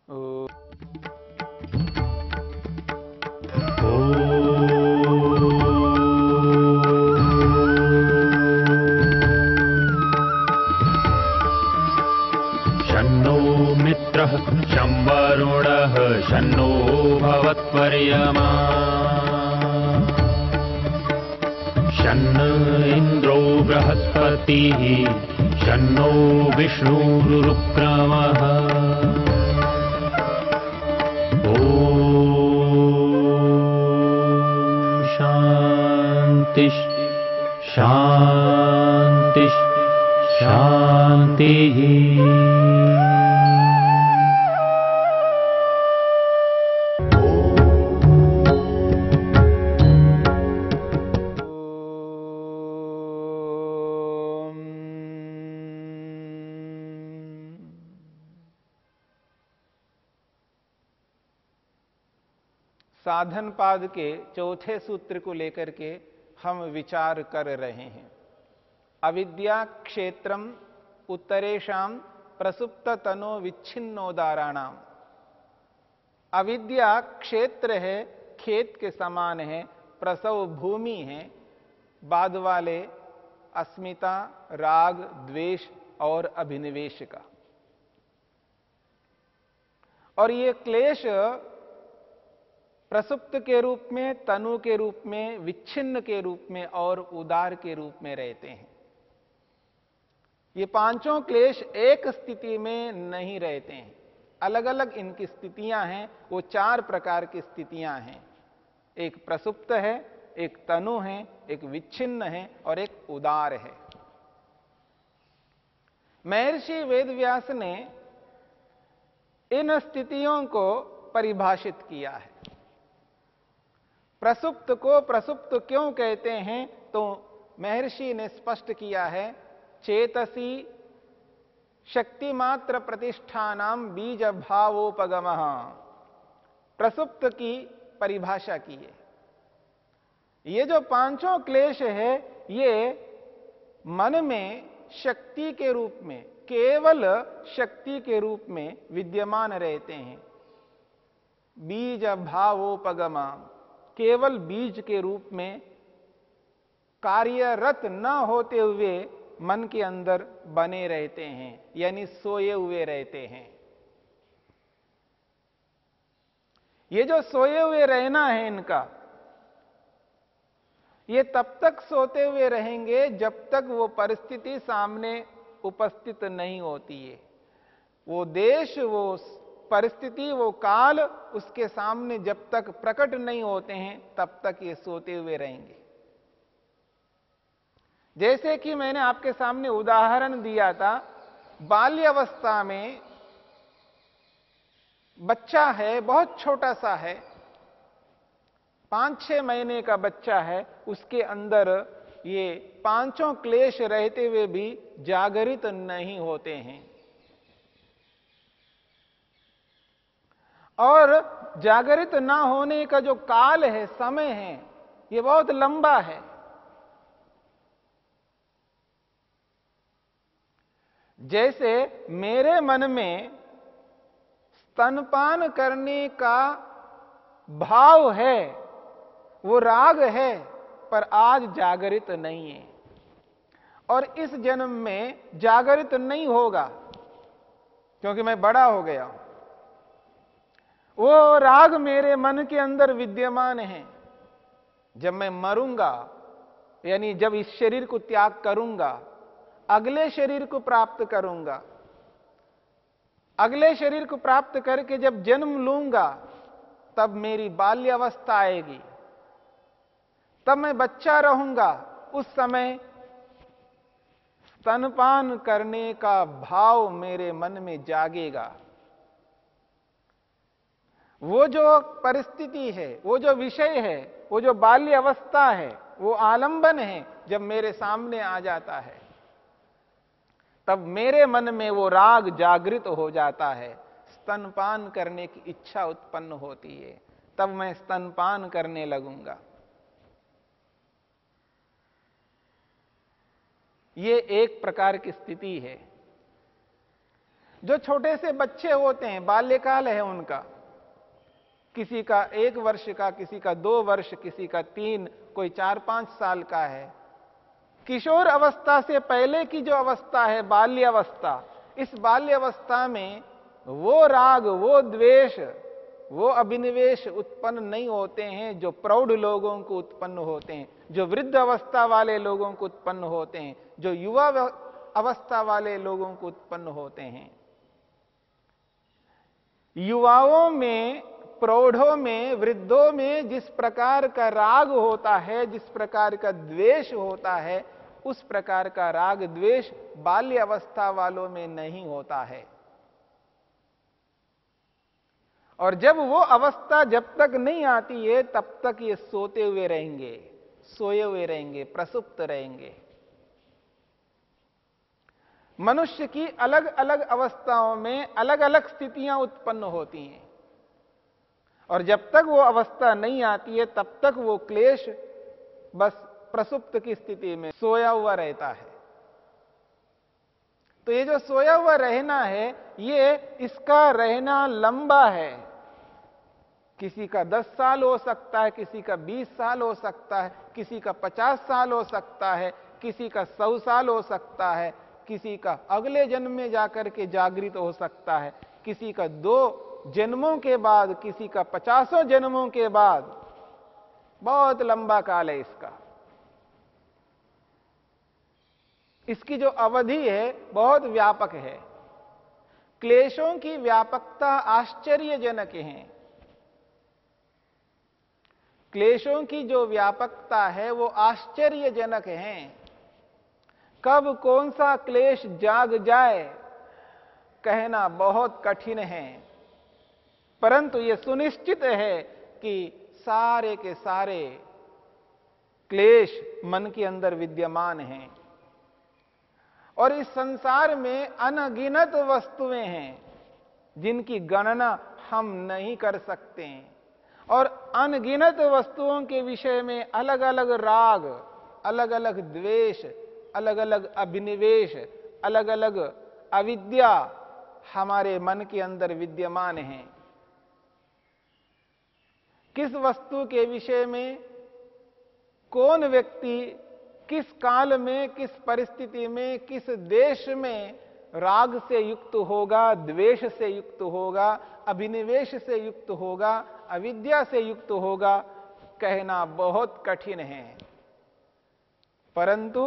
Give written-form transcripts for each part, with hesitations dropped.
ओ शन्नो मित्रः शं वरुणः शन्नो भवत्पर्यमा शन्न इन्द्रो बृहस्पतिः शन्नो विष्णुरुक्रमः ॐ शान्ति शान्ति शान्तिः। साधन पाद के चौथे सूत्र को लेकर के हम विचार कर रहे हैं। अविद्या क्षेत्रम उत्तरेशम प्रसुप्त तनो विच्छिन्नोदाराणाम। अविद्या क्षेत्र है, खेत के समान है, प्रसव भूमि है, बाद वाले अस्मिता, राग, द्वेष और अभिनिवेश का। और ये क्लेश प्रसुप्त के रूप में, तनु के रूप में, विच्छिन्न के रूप में और उदार के रूप में रहते हैं। ये पांचों क्लेश एक स्थिति में नहीं रहते हैं, अलग अलग इनकी स्थितियां हैं। वो चार प्रकार की स्थितियां हैं। एक प्रसुप्त है, एक तनु है, एक विच्छिन्न है और एक उदार है। महर्षि वेदव्यास ने इन स्थितियों को परिभाषित किया है। प्रसुप्त को प्रसुप्त क्यों कहते हैं, तो महर्षि ने स्पष्ट किया है, चेतसी शक्तिमात्र प्रतिष्ठानाम बीज भावोपगमः। प्रसुप्त की परिभाषा की है। ये जो पांचों क्लेश है, ये मन में शक्ति के रूप में, केवल शक्ति के रूप में विद्यमान रहते हैं। बीज भावोपगमा, केवल बीज के रूप में कार्यरत न होते हुए मन के अंदर बने रहते हैं, यानी सोए हुए रहते हैं। ये जो सोए हुए रहना है इनका, ये तब तक सोते हुए रहेंगे जब तक वो परिस्थिति सामने उपस्थित नहीं होती है। वो देश, वो परिस्थिति, वो काल उसके सामने जब तक प्रकट नहीं होते हैं, तब तक ये सोते हुए रहेंगे। जैसे कि मैंने आपके सामने उदाहरण दिया था, बाल्यावस्था में बच्चा है, बहुत छोटा सा है, 5-6 महीने का बच्चा है, उसके अंदर ये पांचों क्लेश रहते हुए भी जागृत नहीं होते हैं। और जागृत ना होने का जो काल है, समय है, ये बहुत लंबा है। जैसे मेरे मन में स्तनपान करने का भाव है, वो राग है, पर आज जागृत नहीं है और इस जन्म में जागृत नहीं होगा, क्योंकि मैं बड़ा हो गया हूं। वो राग मेरे मन के अंदर विद्यमान है। जब मैं मरूंगा, यानी जब इस शरीर को त्याग करूंगा, अगले शरीर को प्राप्त करूंगा, अगले शरीर को प्राप्त करके जब जन्म लूंगा, तब मेरी बाल्यावस्था आएगी, तब मैं बच्चा रहूंगा। उस समय स्तनपान करने का भाव मेरे मन में जागेगा। वो जो परिस्थिति है, वो जो विषय है, वो जो बाल्य अवस्था है, वो आलंबन है, जब मेरे सामने आ जाता है, तब मेरे मन में वो राग जागृत हो जाता है, स्तनपान करने की इच्छा उत्पन्न होती है, तब मैं स्तनपान करने लगूंगा। ये एक प्रकार की स्थिति है। जो छोटे से बच्चे होते हैं, बाल्यकाल है उनका, किसी का 1 वर्ष का, किसी का 2 वर्ष, किसी का 3, कोई 4-5 साल का है। किशोर अवस्था से पहले की जो अवस्था है, बाल्यावस्था, इस बाल्यावस्था में वो राग, वो द्वेष, वो अभिनिवेश उत्पन्न नहीं होते हैं जो प्रौढ़ लोगों को उत्पन्न होते हैं, जो वृद्ध अवस्था वाले लोगों को उत्पन्न होते हैं, जो युवा अवस्था वाले लोगों को उत्पन्न होते हैं। युवाओं में, प्रौढ़ों में, वृद्धों में जिस प्रकार का राग होता है, जिस प्रकार का द्वेष होता है, उस प्रकार का राग द्वेष बाल्य अवस्था वालों में नहीं होता है। और जब वो अवस्था जब तक नहीं आती है, तब तक ये सोते हुए रहेंगे, सोए हुए रहेंगे, प्रसुप्त रहेंगे। मनुष्य की अलग अलग अवस्थाओं में अलग अलग स्थितियां उत्पन्न होती हैं, और जब तक वो अवस्था नहीं आती है, तब तक वो क्लेश बस प्रसुप्त की स्थिति में सोया हुआ रहता है। तो ये जो सोया हुआ रहना है, ये इसका रहना लंबा है। किसी का 10 साल हो सकता है, किसी का 20 साल हो सकता है, किसी का 50 साल हो सकता है, किसी का 100 साल हो सकता है, किसी का अगले जन्म में जाकर के जागृत हो सकता है, किसी का 2 जन्मों के बाद, किसी का 50 जन्मों के बाद। बहुत लंबा काल है इसका। इसकी जो अवधि है बहुत व्यापक है। क्लेशों की व्यापकता आश्चर्यजनक है। क्लेशों की जो व्यापकता है वो आश्चर्यजनक है। कब कौन सा क्लेश जाग जाए कहना बहुत कठिन है, परंतु यह सुनिश्चित है कि सारे के सारे क्लेश मन के अंदर विद्यमान हैं। और इस संसार में अनगिनत वस्तुएं हैं जिनकी गणना हम नहीं कर सकते हैं, और अनगिनत वस्तुओं के विषय में अलग अलग राग, अलग अलग द्वेष, अलग अलग अभिनिवेश, अलग अलग अविद्या हमारे मन के अंदर विद्यमान है। किस वस्तु के विषय में कौन व्यक्ति किस काल में, किस परिस्थिति में, किस देश में राग से युक्त होगा, द्वेष से युक्त होगा, अभिनिवेश से युक्त होगा, अविद्या से युक्त होगा, कहना बहुत कठिन है। परंतु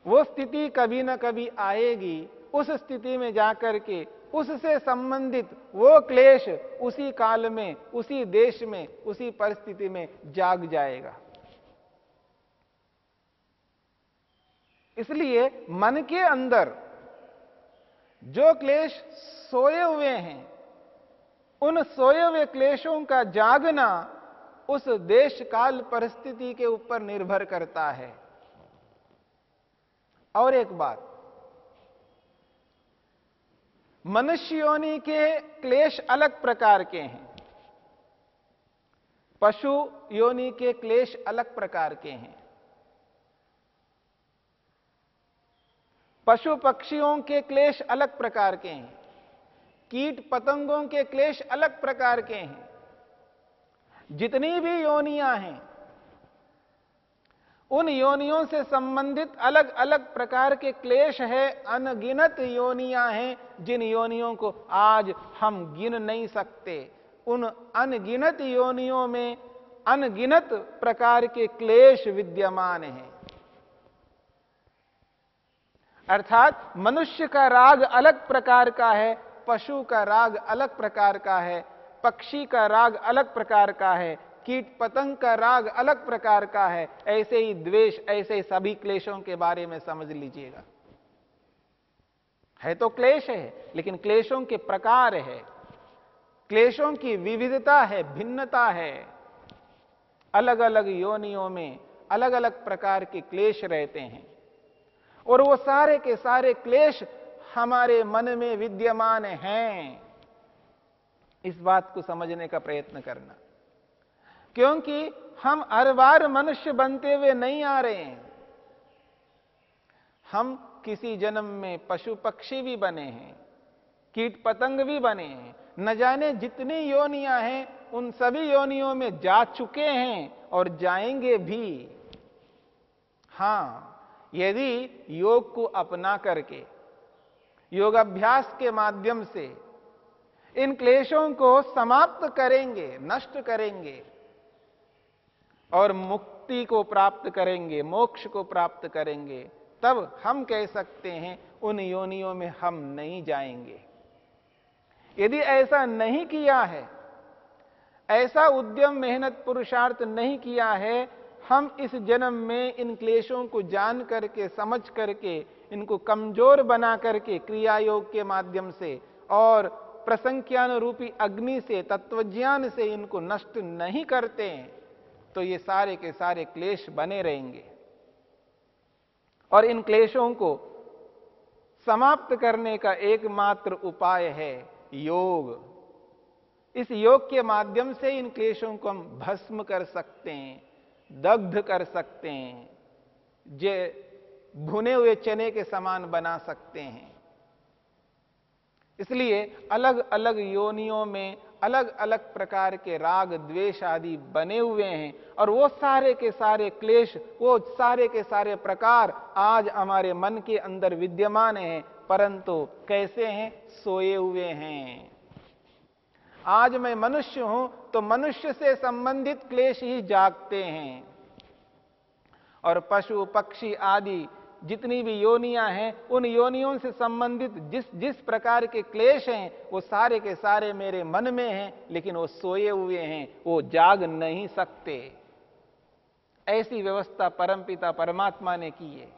वो स्थिति कभी न कभी आएगी। उस स्थिति में जाकर के उससे संबंधित वो क्लेश उसी काल में, उसी देश में, उसी परिस्थिति में जाग जाएगा। इसलिए मन के अंदर जो क्लेश सोए हुए हैं, उन सोए हुए क्लेशों का जागना उस देश काल परिस्थिति के ऊपर निर्भर करता है। और एक बात, मनुष्य योनि के क्लेश अलग प्रकार के हैं, पशु योनि के क्लेश अलग प्रकार के हैं। पशु पक्षियों के क्लेश अलग प्रकार के हैं, कीट पतंगों के क्लेश अलग प्रकार के हैं। जितनी भी योनियां हैं, उन योनियों से संबंधित अलग अलग प्रकार के क्लेश है। अनगिनत योनियां हैं जिन योनियों को आज हम गिन नहीं सकते। उन अनगिनत योनियों में अनगिनत प्रकार के क्लेश विद्यमान हैं। अर्थात मनुष्य का राग अलग प्रकार का है, पशु का राग अलग प्रकार का है, पक्षी का राग अलग प्रकार का है, कीट पतंग का राग अलग प्रकार का है। ऐसे ही द्वेष, ऐसे सभी क्लेशों के बारे में समझ लीजिएगा। है तो क्लेश है, लेकिन क्लेशों के प्रकार है, क्लेशों की विविधता है, भिन्नता है। अलग अलग योनियों में अलग अलग प्रकार के क्लेश रहते हैं, और वो सारे के सारे क्लेश हमारे मन में विद्यमान हैं। इस बात को समझने का प्रयत्न करना, क्योंकि हम हर बार मनुष्य बनते हुए नहीं आ रहे हैं। हम किसी जन्म में पशु पक्षी भी बने हैं, कीट पतंग भी बने हैं, न जाने जितनी योनियां हैं उन सभी योनियों में जा चुके हैं और जाएंगे भी। हां, यदि योग को अपना करके, योगाभ्यास के माध्यम से इन क्लेशों को समाप्त करेंगे, नष्ट करेंगे और मुक्ति को प्राप्त करेंगे, मोक्ष को प्राप्त करेंगे, तब हम कह सकते हैं उन योनियों में हम नहीं जाएंगे। यदि ऐसा नहीं किया है, ऐसा उद्यम, मेहनत, पुरुषार्थ नहीं किया है, हम इस जन्म में इन क्लेशों को जान करके, समझ करके, इनको कमजोर बना करके क्रिया योग के माध्यम से और प्रसंख्यान रूपी अग्नि से, तत्वज्ञान से इनको नष्ट नहीं करते हैं, तो ये सारे के सारे क्लेश बने रहेंगे। और इन क्लेशों को समाप्त करने का एकमात्र उपाय है योग। इस योग के माध्यम से इन क्लेशों को हम भस्म कर सकते हैं, दग्ध कर सकते हैं, जे भुने हुए चने के समान बना सकते हैं। इसलिए अलग अलग योनियों में अलग अलग प्रकार के राग, द्वेष आदि बने हुए हैं और वो सारे के सारे क्लेश, वो सारे के सारे प्रकार आज हमारे मन के अंदर विद्यमान हैं, परंतु कैसे हैं? सोए हुए हैं। आज मैं मनुष्य हूं तो मनुष्य से संबंधित क्लेश ही जागते हैं और पशु, पक्षी आदि जितनी भी योनियां हैं, उन योनियों से संबंधित जिस जिस प्रकार के क्लेश हैं, वो सारे के सारे मेरे मन में हैं, लेकिन वो सोए हुए हैं, वो जाग नहीं सकते। ऐसी व्यवस्था परमपिता परमात्मा ने की है।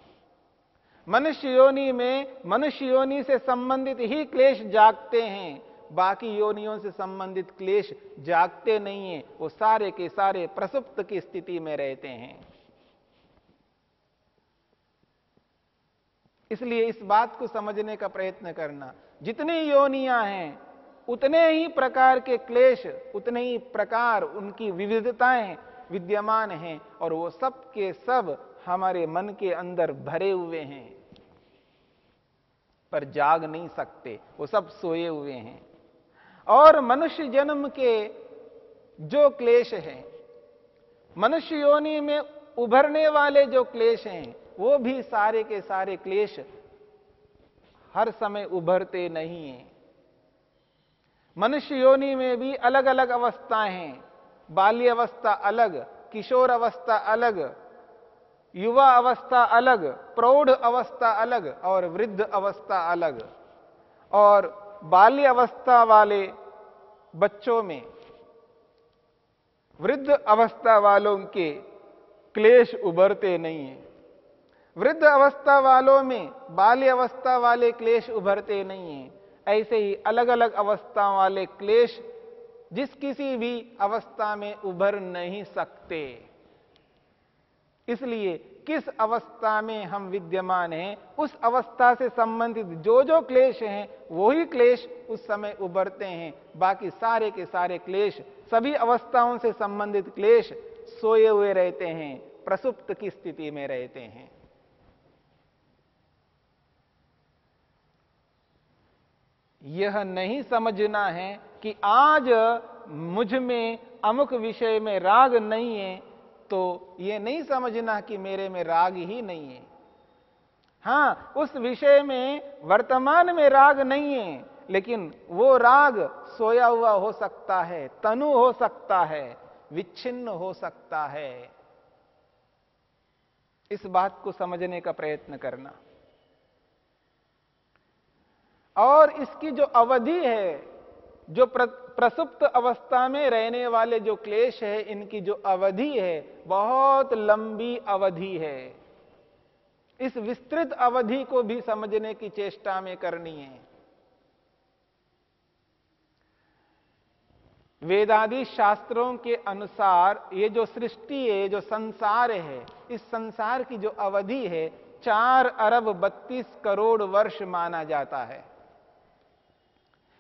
मनुष्य योनि में मनुष्य योनि से संबंधित ही क्लेश जागते हैं, बाकी योनियों से संबंधित क्लेश जागते नहीं हैं, वो सारे के सारे प्रसुप्त की स्थिति में रहते हैं। इसलिए इस बात को समझने का प्रयत्न करना, जितनी योनियां हैं उतने ही प्रकार के क्लेश, उतने ही प्रकार उनकी विविधताएं विद्यमान हैं और वो सब के सब हमारे मन के अंदर भरे हुए हैं, पर जाग नहीं सकते, वो सब सोए हुए हैं। और मनुष्य जन्म के जो क्लेश हैं, मनुष्य योनि में उभरने वाले जो क्लेश हैं, वो भी सारे के सारे क्लेश हर समय उभरते नहीं हैं। मनुष्य योनि में भी अलग अलग अवस्थाएं हैं। बाल्य अवस्था अलग, किशोर अवस्था अलग, युवा अवस्था अलग, प्रौढ़ अवस्था अलग और वृद्ध अवस्था अलग। और बाल्य अवस्था वाले बच्चों में वृद्ध अवस्था वालों के क्लेश उभरते नहीं हैं। वृद्ध अवस्था वालों में बाल्य अवस्था वाले क्लेश उभरते नहीं हैं। ऐसे ही अलग अलग अवस्था वाले क्लेश जिस किसी भी अवस्था में उभर नहीं सकते। इसलिए किस अवस्था में हम विद्यमान हैं, उस अवस्था से संबंधित जो जो क्लेश हैं, वही क्लेश उस समय उभरते हैं। बाकी सारे के सारे क्लेश, सभी अवस्थाओं से संबंधित क्लेश सोए हुए रहते हैं, प्रसुप्त की स्थिति में रहते हैं। यह नहीं समझना है कि आज मुझ में अमुक विषय में राग नहीं है, तो यह नहीं समझना कि मेरे में राग ही नहीं है। हां, उस विषय में वर्तमान में राग नहीं है, लेकिन वो राग सोया हुआ हो सकता है, तनु हो सकता है, विच्छिन्न हो सकता है। इस बात को समझने का प्रयत्न करना। और इसकी जो अवधि है, जो प्रसुप्त अवस्था में रहने वाले जो क्लेश है, इनकी जो अवधि है, बहुत लंबी अवधि है। इस विस्तृत अवधि को भी समझने की चेष्टा में करनी है। वेदादि शास्त्रों के अनुसार ये जो सृष्टि है, जो संसार है, इस संसार की जो अवधि है 4 अरब 32 करोड़ वर्ष माना जाता है।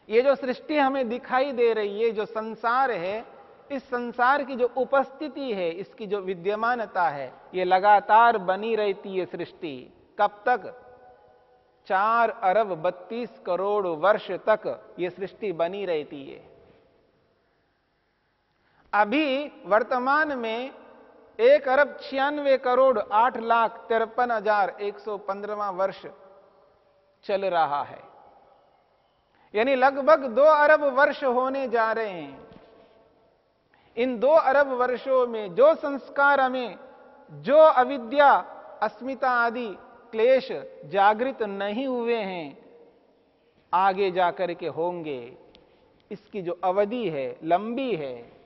ये जो सृष्टि हमें दिखाई दे रही है, जो संसार है, इस संसार की जो उपस्थिति है, इसकी जो विद्यमानता है, ये लगातार बनी रहती है सृष्टि। कब तक? 4 अरब 32 करोड़ वर्ष तक ये सृष्टि बनी रहती है। अभी वर्तमान में 1 अरब 96 करोड़ 8,53,115वां वर्ष चल रहा है, यानी लगभग 2 अरब वर्ष होने जा रहे हैं। इन 2 अरब वर्षों में जो संस्कार हमें, जो अविद्या, अस्मिता आदि क्लेश जागृत नहीं हुए हैं, आगे जाकर के होंगे। इसकी जो अवधि है लंबी है।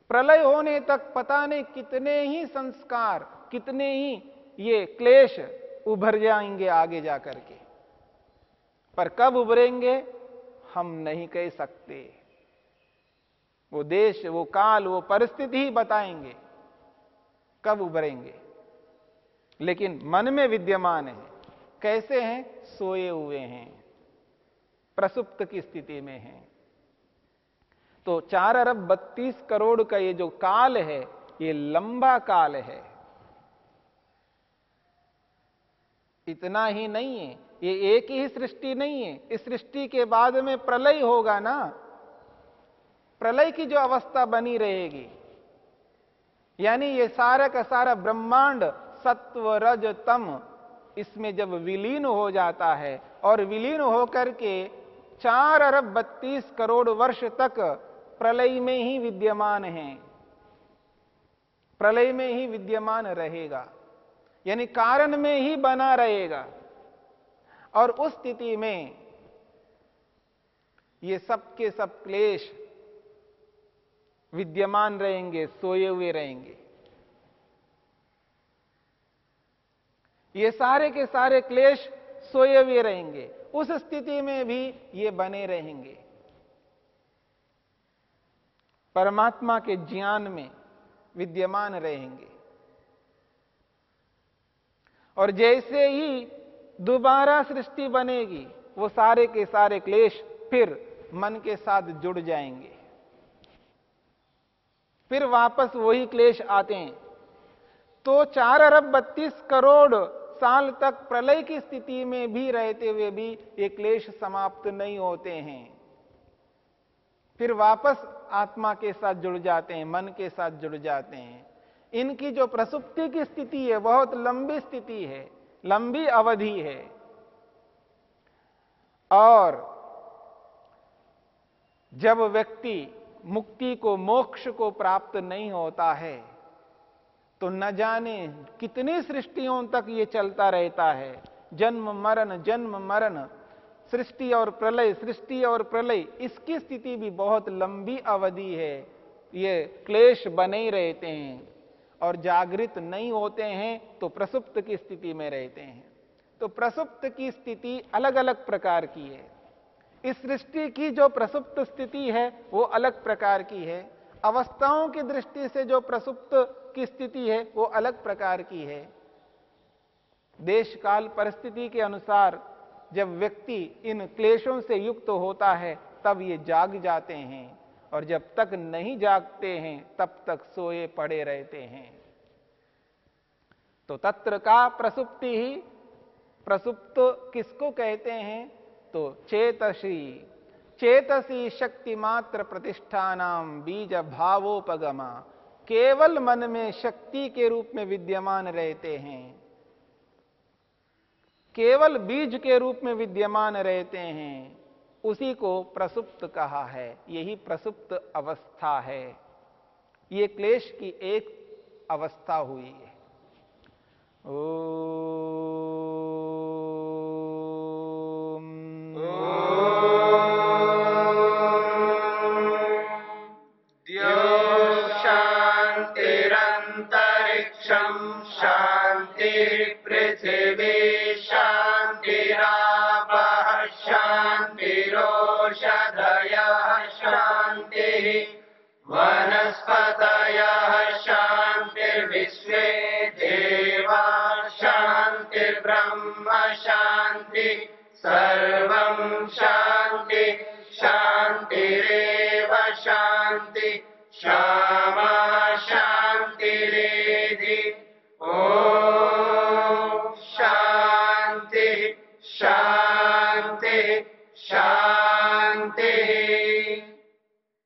प्रलय होने तक पता नहीं कितने ही संस्कार, कितने ही ये क्लेश उभर जाएंगे आगे जाकर के, पर कब उभरेंगे हम नहीं कह सकते। वो देश, वो काल, वो परिस्थिति ही बताएंगे कब उभरेंगे। लेकिन मन में विद्यमान है। कैसे हैं? सोए हुए हैं, प्रसुप्त की स्थिति में हैं। तो 4 अरब 32 करोड़ का ये जो काल है, ये लंबा काल है। इतना ही नहीं है, ये एक ही सृष्टि नहीं है। इस सृष्टि के बाद में प्रलय होगा ना, प्रलय की जो अवस्था बनी रहेगी, यानी ये सारा का सारा ब्रह्मांड सत्व रज तम इसमें जब विलीन हो जाता है और विलीन होकर के 4 अरब 32 करोड़ वर्ष तक प्रलय में ही विद्यमान है, प्रलय में ही विद्यमान रहेगा, यानी कारण में ही बना रहेगा। और उस स्थिति में ये सब के सब क्लेश विद्यमान रहेंगे, सोए हुए रहेंगे। ये सारे के सारे क्लेश सोए हुए रहेंगे। उस स्थिति में भी ये बने रहेंगे, परमात्मा के ज्ञान में विद्यमान रहेंगे। और जैसे ही दोबारा सृष्टि बनेगी, वो सारे के सारे क्लेश फिर मन के साथ जुड़ जाएंगे, फिर वापस वही क्लेश आते हैं। तो 4 अरब 32 करोड़ साल तक प्रलय की स्थिति में भी रहते हुए भी ये क्लेश समाप्त नहीं होते हैं, फिर वापस आत्मा के साथ जुड़ जाते हैं, मन के साथ जुड़ जाते हैं। इनकी जो प्रसुप्ति की स्थिति है बहुत लंबी स्थिति है, लंबी अवधि है। और जब व्यक्ति मुक्ति को, मोक्ष को प्राप्त नहीं होता है, तो न जाने कितनी सृष्टियों तक ये चलता रहता है। जन्म मरण, सृष्टि और प्रलय, सृष्टि और प्रलय, इसकी स्थिति भी बहुत लंबी अवधि है। ये क्लेश बने ही रहते हैं और जागृत नहीं होते हैं तो प्रसुप्त की स्थिति में रहते हैं। तो प्रसुप्त की स्थिति अलग अलग प्रकार की है। इस सृष्टि की जो प्रसुप्त स्थिति है वो अलग प्रकार की है। अवस्थाओं की दृष्टि से जो प्रसुप्त की स्थिति है वो अलग प्रकार की है। देश काल परिस्थिति के अनुसार जब व्यक्ति इन क्लेशों से युक्त होता है तब ये जाग जाते हैं, और जब तक नहीं जागते हैं तब तक सोए पड़े रहते हैं। तो तत्र का प्रसुप्ति ही, प्रसुप्त किसको कहते हैं? तो चेतसी शक्ति मात्र प्रतिष्ठानाम बीज भावोपगमा, केवल मन में शक्ति के रूप में विद्यमान रहते हैं, केवल बीज के रूप में विद्यमान रहते हैं, उसी को प्रसुप्त कहा है। यही प्रसुप्त अवस्था है। ये क्लेश की एक अवस्था हुई है। शांतिरंतरिक्षं शांति पृथिवी शांतिरापः शांतिरोषधयः शांतिः वनस्पतयः शांतिर्विश्वे देवा शांतिर्ब्रह्म शांति सर्वं शांति शांतिरेव शांति शांति